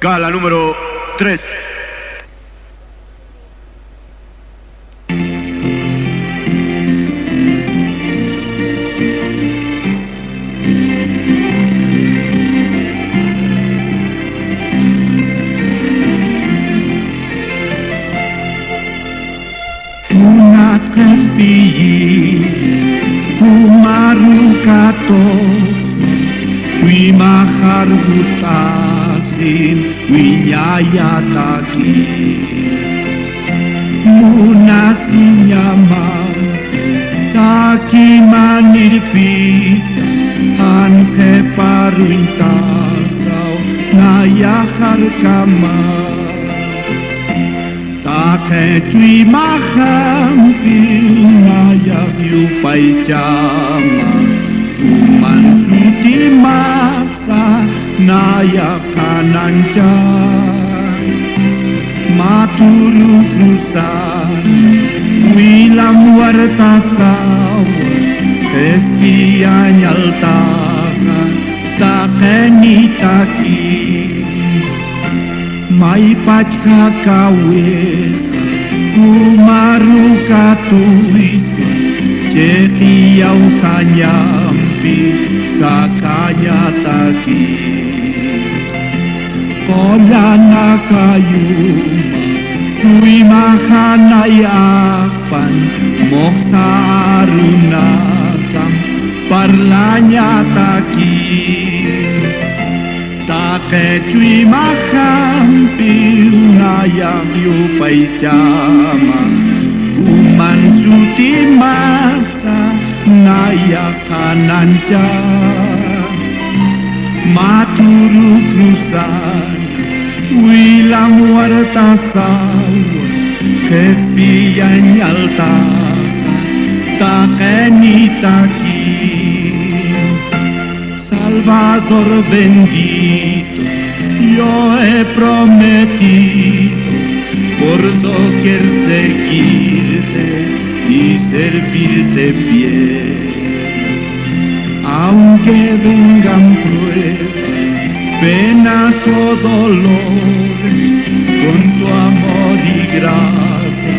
Gala número 3. Una kaspii humarukatos Cui mahar hutasin winyayataki Munasinyamam taki manilpita Anke paruintasau nayahar kamar Take cui mahampi nayak yupai jama Uman suti maksa nayak kananjan Maturu krusan wilam wartasaw Kestia nyaltakan takeni taki Mai pachka kawes Umarukatuis Cetiau sanyampi Sakanya taki Kolana kayuma Cui mahanay akpan Moksa arunakam Parlanya taki Take cui mahampi nayak yupai jama Uman suti maksa nayak kananja Maturu krusan wilam wartasaw Kespia nyaltasa takeni taki Salvador bendito, yo he prometido por doquier seguirte y servirte bien. Aunque vengan pruebas, penas o dolores, con tu amor y gracia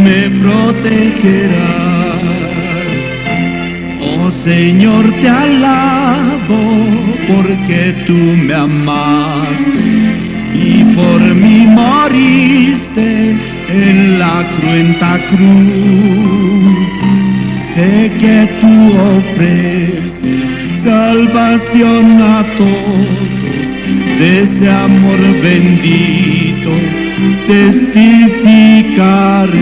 me protegerás. Oh Señor, te alabo porque tú me amaste y por mí moriste en la cruenta cruz. Sé que tú ofreces salvación a todos, de ese amor bendito testificaré.